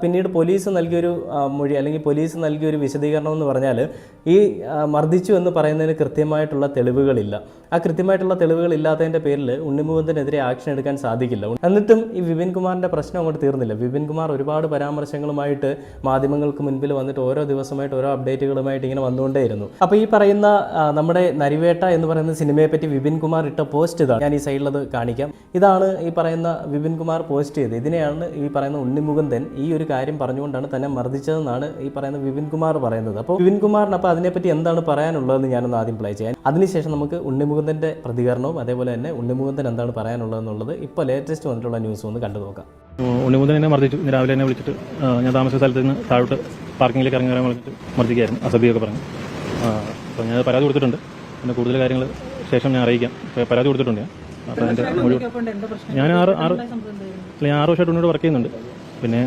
പിന്നീട് പോലീസ് നൽകിയൊരു മൊഴി അല്ലെങ്കിൽ പോലീസ് നൽകിയൊരു വിശദീകരണം എന്ന് പറഞ്ഞാൽ ഈ മർദ്ദിച്ചു എന്ന് പറയുന്നതിന് കൃത്യമായിട്ടുള്ള തെളിവുകളില്ല. ആ കൃത്യമായിട്ടുള്ള തെളിവുകൾ ഇല്ലാത്തതിൻ്റെ പേരിൽ ഉണ്ണിമുകുന്ദനെതിരെ ആക്ഷൻ എടുക്കാൻ സാധിക്കില്ല. എന്നിട്ടും ഈ വിപിൻ കുമാറിൻ്റെ പ്രശ്നം അങ്ങോട്ട് തീർന്നില്ല. വിപിൻ കുമാർ ഒരുപാട് പരാമർശങ്ങളുമായിട്ട് മാധ്യമങ്ങൾക്ക് മുൻപിൽ വന്നിട്ട് ഓരോ ദിവസമായിട്ട് ഓരോ അപ്ഡേറ്റുകളുമായിട്ട് ഇങ്ങനെ വന്നുകൊണ്ടേയിരുന്നു. അപ്പോൾ ഈ പറയുന്ന നമ്മുടെ നരിവേട്ട എന്ന് പറയുന്ന സിനിമയെ പറ്റി വിപിൻ കുമാർ ഇട്ട പോസ്റ്റ് ഇതാണ്. ഞാൻ ഈ സൈഡിലത് കാണിക്കാം. ഇതാണ് ഈ പറയുന്ന വിപിൻ കുമാർ പോസ്റ്റ് ചെയ്തത്. ഇതിനെയാണ് ഈ പറയുന്ന ഉണ്ണിമുകുന്ദൻ ഈ ഒരു കാര്യം പറഞ്ഞുകൊണ്ടാണ് തന്നെ മർദ്ദിച്ചതെന്നാണ് ഈ പറയുന്ന വിപിൻ കുമാർ പറയുന്നത്. അപ്പോൾ വിപിൻ കുമാറിന് അപ്പോൾ അതിനെപ്പറ്റി എന്താണ് പറയാനുള്ളതെന്ന് ഞാനൊന്ന് ആദ്യം പ്ലേ ചെയ്യാം. അതിനുശേഷം നമുക്ക് ഉണ്ണിമുകുന്ദൻ്റെ പ്രതികരണവും അതേപോലെ തന്നെ ഉണ്ണിമുകുന്ദൻ എന്താണ് പറയാനുള്ളതെന്നുള്ളത് ഇപ്പോൾ ലേറ്റസ്റ്റ് വന്നിട്ടുള്ള ന്യൂസ് ഒന്ന് കണ്ടു നോക്കാം. ഉണ്ണിമുകുന്ദൻ എന്നെ മർദ്ദിച്ചു. ഇന്ന് രാവിലെ എന്നെ വിളിച്ചിട്ട് ഞാൻ താമസ സ്ഥലത്ത് നിന്ന് താഴോട്ട് പാർക്കിങ്ങിലേക്ക് ഇറങ്ങി വരാൻ വിളിച്ചിട്ട് മർദ്ദിക്കായിരുന്നു. അസഭ്യമൊക്കെ പറഞ്ഞു. അപ്പോൾ ഞാൻ പരാതി കൊടുത്തിട്ടുണ്ട്. പിന്നെ കൂടുതൽ കാര്യങ്ങൾ ശേഷം ഞാൻ അറിയിക്കാം. പരാതി കൊടുത്തിട്ടുണ്ട് ഞാൻ. അപ്പോൾ എൻ്റെ ഞാൻ 6 വർഷമായിട്ട് ഉണ്ണിയോട് വർക്ക് ചെയ്യുന്നുണ്ട്. പിന്നെ